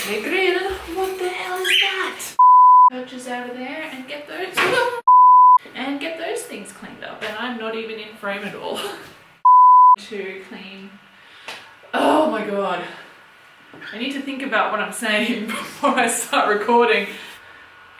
The grill. What the hell is that? Perches out of there and get those and get those things cleaned up. And I'm not even in frame at all. To clean. Oh my god. I need to think about what I'm saying before I start recording.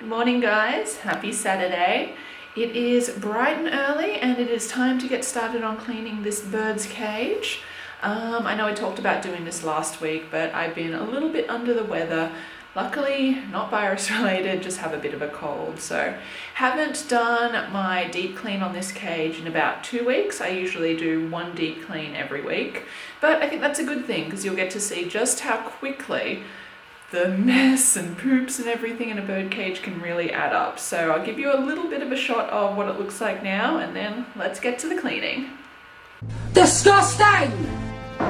Good morning, guys. Happy Saturday. It is bright and early and it is time to get started on cleaning this bird's cage. I know I talked about doing this last week, but I've been a little bit under the weather. Luckily, not virus related, just have a bit of a cold. So haven't done my deep clean on this cage in about 2 weeks. I usually do one deep clean every week, but I think that's a good thing because you'll get to see just how quickly the mess and poops and everything in a bird cage can really add up. So I'll give you a little bit of a shot of what it looks like now and then let's get to the cleaning. Disgusting!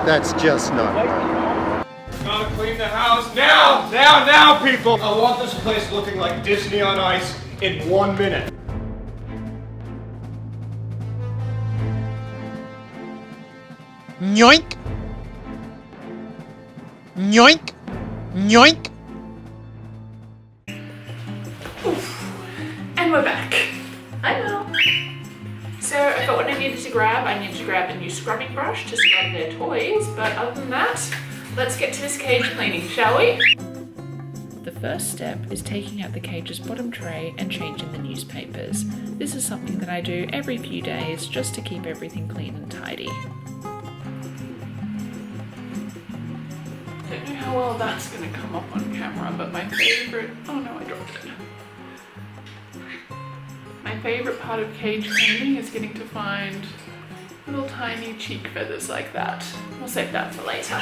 That's just not right. Gotta clean the house now, people! I want this place looking like Disney on Ice in 1 minute. Yoink! Yoink! Yoink! Oof. And we're back. Hi, Merle. So I got what I needed to grab. I needed to grab a new scrubbing brush to scrub their toys, but other than that, let's get to this cage cleaning, shall we? The first step is taking out the cage's bottom tray and changing the newspapers. This is something that I do every few days just to keep everything clean and tidy. Don't know how well that's going to come up on camera, but my favourite... Oh no, I dropped it. My favourite part of cage cleaning is getting to find little tiny cheek feathers like that. We'll save that for later.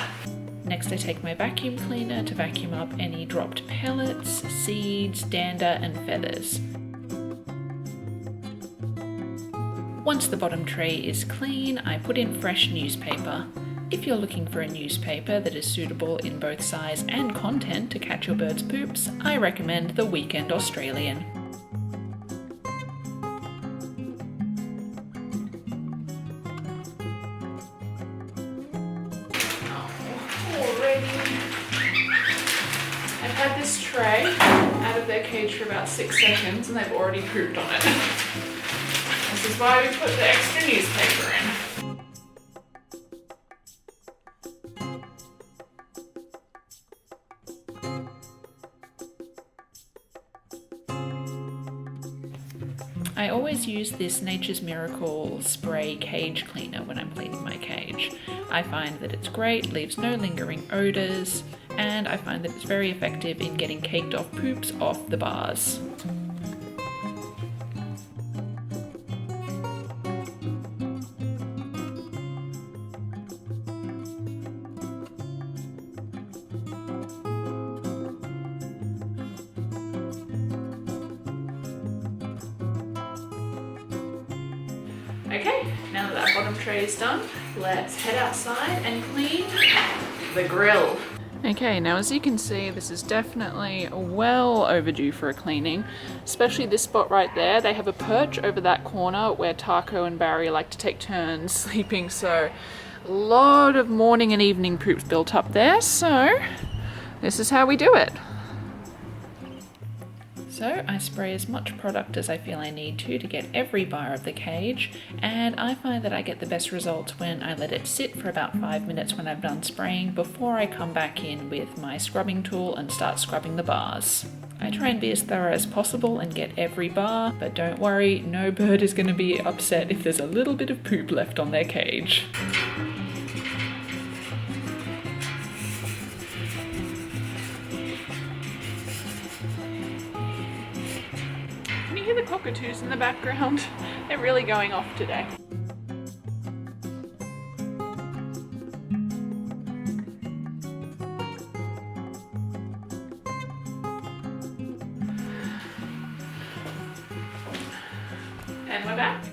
Next I take my vacuum cleaner to vacuum up any dropped pellets, seeds, dander and feathers. Once the bottom tray is clean, I put in fresh newspaper. If you're looking for a newspaper that is suitable in both size and content to catch your bird's poops, I recommend the Weekend Australian. I've had this tray out of their cage for about 6 seconds and they've already pooped on it. This is why we put the extra newspaper in. I always use this Nature's Miracle spray cage cleaner when I'm cleaning my cage. I find that it's great, leaves no lingering odours, and I find that it's very effective in getting caked off poops off the bars. Okay, now that that bottom tray is done, let's head outside and clean the grill. Okay, now as you can see, this is definitely well overdue for a cleaning, especially this spot right there. They have a perch over that corner where Taco and Barry like to take turns sleeping, so a lot of morning and evening poops built up there, so this is how we do it. So I spray as much product as I feel I need to get every bar of the cage, and I find that I get the best results when I let it sit for about 5 minutes when I've done spraying before I come back in with my scrubbing tool and start scrubbing the bars. I try and be as thorough as possible and get every bar, but don't worry, no bird is going to be upset if there's a little bit of poop left on their cage. Can you hear the cockatoos in the background? They're really going off today. And we're back.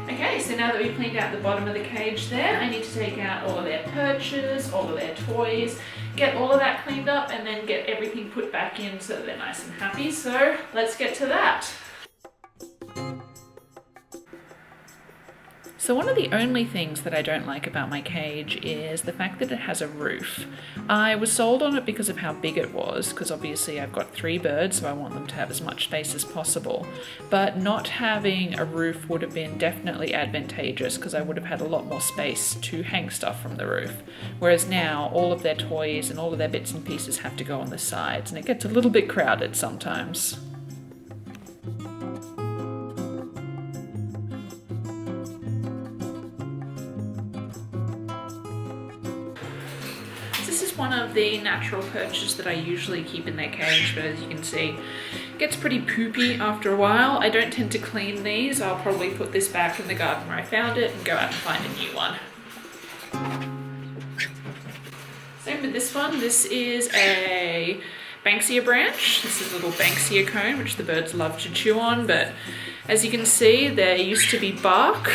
Okay, so now that we've cleaned out the bottom of the cage there, I need to take out all of their perches, all of their toys, get all of that cleaned up and then get everything put back in so that they're nice and happy. So let's get to that. So one of the only things that I don't like about my cage is the fact that it has a roof. I was sold on it because of how big it was, because obviously I've got 3 birds, so I want them to have as much space as possible. But not having a roof would have been definitely advantageous, because I would have had a lot more space to hang stuff from the roof. Whereas now all of their toys and all of their bits and pieces have to go on the sides, and it gets a little bit crowded sometimes. This is one of the natural perches that I usually keep in their cage, but as you can see, it gets pretty poopy after a while. I don't tend to clean these. I'll probably put this back in the garden where I found it and go out and find a new one. Same with this one. This is a Banksia branch. This is a little Banksia cone, which the birds love to chew on, but as you can see, there used to be bark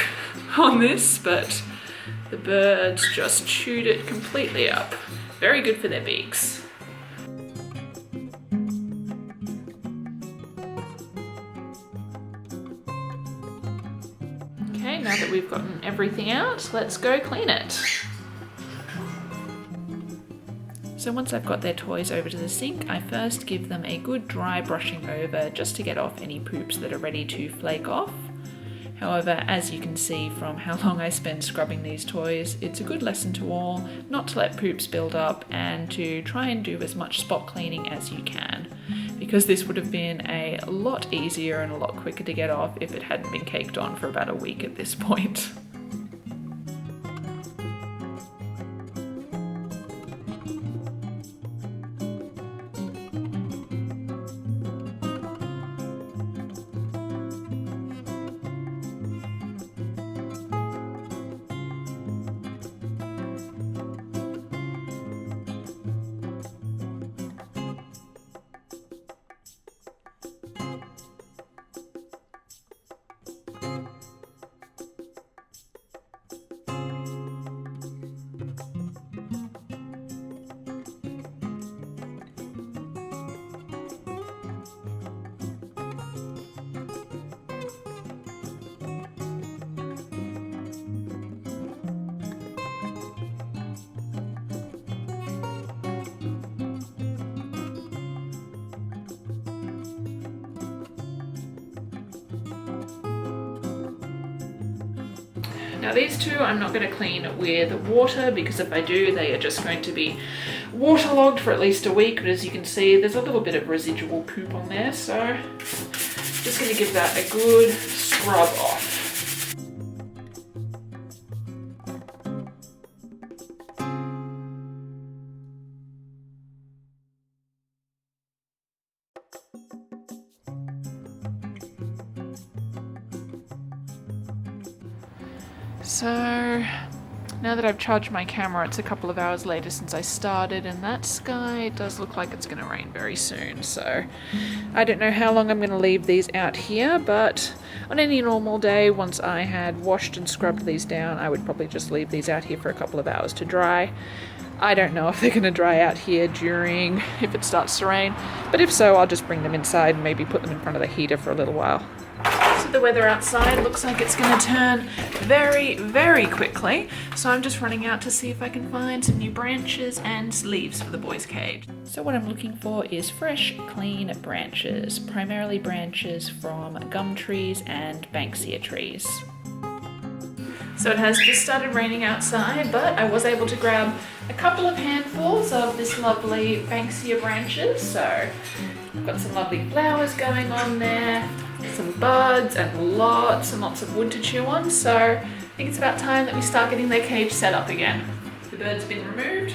on this, but the birds just chewed it completely up. Very good for their beaks. Okay, now that we've gotten everything out, let's go clean it. So once I've got their toys over to the sink, I first give them a good dry brushing over just to get off any poops that are ready to flake off. However, as you can see from how long I spend scrubbing these toys, it's a good lesson to all not to let poops build up and to try and do as much spot cleaning as you can, because this would have been a lot easier and a lot quicker to get off if it hadn't been caked on for about a week at this point. Now these two I'm not going to clean with water, because if I do, they are just going to be waterlogged for at least a week. But as you can see, there's a little bit of residual poop on there, so just going to give that a good scrub off. So now that I've charged my camera, it's a couple of hours later since I started, and that sky does look like it's going to rain very soon. So I don't know how long I'm going to leave these out here, but on any normal day, once I had washed and scrubbed these down, I would probably just leave these out here for a couple of hours to dry. I don't know if they're going to dry out here if it starts to rain, but if so, I'll just bring them inside and maybe put them in front of the heater for a little while. So the weather outside looks like it's going to turn very, very quickly. So I'm just running out to see if I can find some new branches and leaves for the boys' cage. So what I'm looking for is fresh, clean branches, primarily branches from gum trees and Banksia trees. So it has just started raining outside, but I was able to grab a couple of handfuls of this lovely Banksia branches. So I've got some lovely flowers going on there, some buds, and lots of wood to chew on. So I think it's about time that we start getting their cage set up again. The bird's been removed.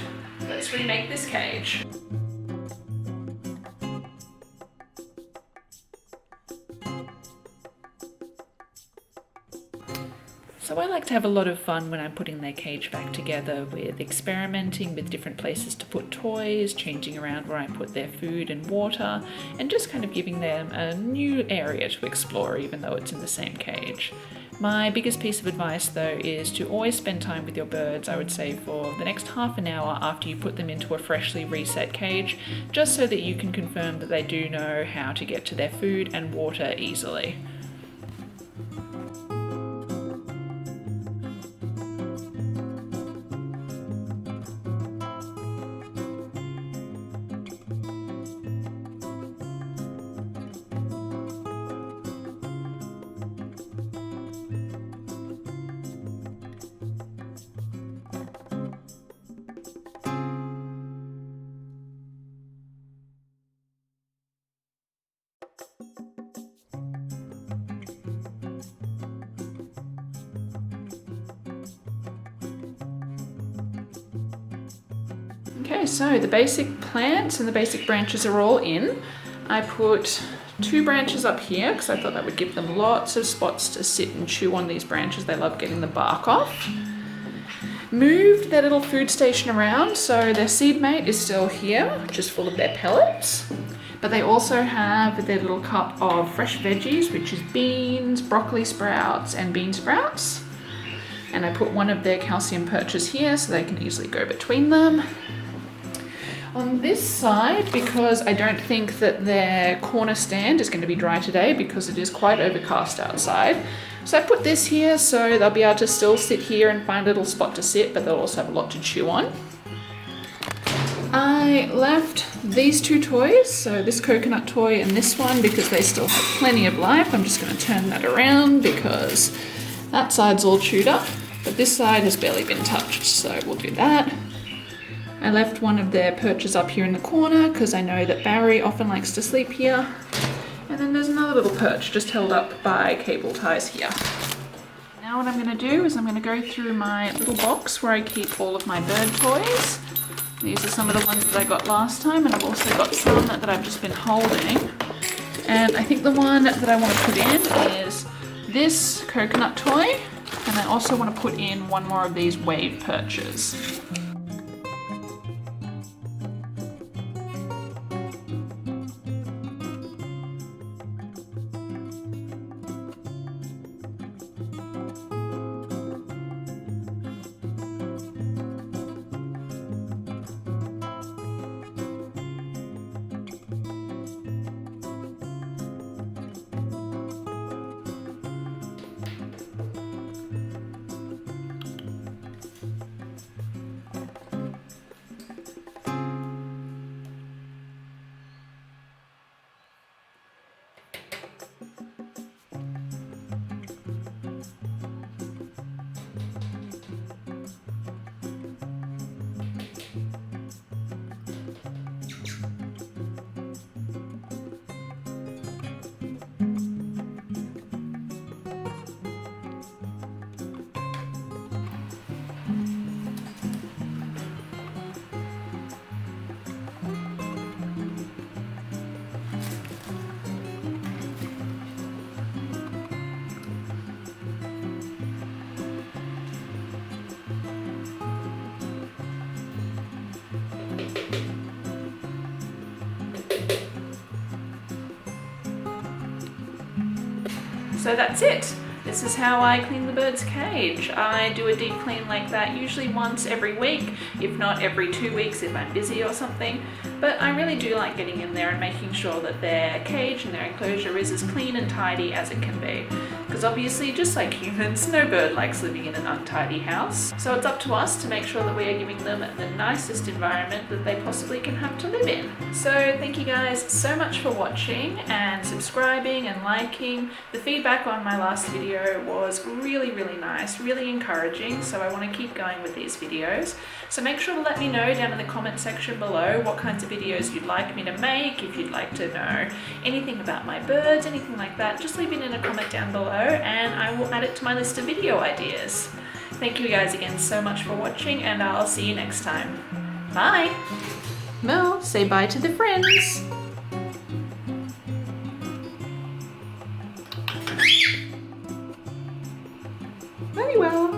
Let's remake this cage. So I like to have a lot of fun when I'm putting their cage back together, with experimenting with different places to put toys, changing around where I put their food and water, and just kind of giving them a new area to explore even though it's in the same cage. My biggest piece of advice though is to always spend time with your birds, I would say for the next half an hour after you put them into a freshly reset cage, just so that you can confirm that they do know how to get to their food and water easily. Okay, so the basic plants and the basic branches are all in. I put 2 branches up here because I thought that would give them lots of spots to sit and chew on these branches. They love getting the bark off. Moved their little food station around, so their seed mate is still here, just full of their pellets. But they also have their little cup of fresh veggies, which is beans, broccoli sprouts, and bean sprouts. And I put one of their calcium perches here so they can easily go between them. On this side, because I don't think that their corner stand is going to be dry today because it is quite overcast outside. So I put this here so they'll be able to still sit here and find a little spot to sit, but they'll also have a lot to chew on. I left these 2 toys, so this coconut toy and this one, because they still have plenty of life. I'm just going to turn that around because that side's all chewed up, but this side has barely been touched, so we'll do that. I left one of their perches up here in the corner because I know that Barry often likes to sleep here. And then there's another little perch just held up by cable ties here. Now what I'm going to do is I'm going to go through my little box where I keep all of my bird toys. These are some of the ones that I got last time, and I've also got some that I've just been holding. And I think the one that I want to put in is this coconut toy, and I also want to put in one more of these wave perches. So that's it. This is how I clean the bird's cage. I do a deep clean like that usually once every week, if not every 2 weeks if I'm busy or something. But I really do like getting in there and making sure that their cage and their enclosure is as clean and tidy as it can be. Because obviously, just like humans, no bird likes living in an untidy house. So it's up to us to make sure that we are giving them the nicest environment that they possibly can have to live in. So thank you guys so much for watching and subscribing and liking. The feedback on my last video was really nice, really encouraging, so I want to keep going with these videos. So make sure to let me know down in the comment section below what kinds of videos you'd like me to make. If you'd like to know anything about my birds, anything like that, just leave it in a comment down below and I will add it to my list of video ideas. Thank you guys again so much for watching, and I'll see you next time. Bye! Merle, say bye to the friends! Very well.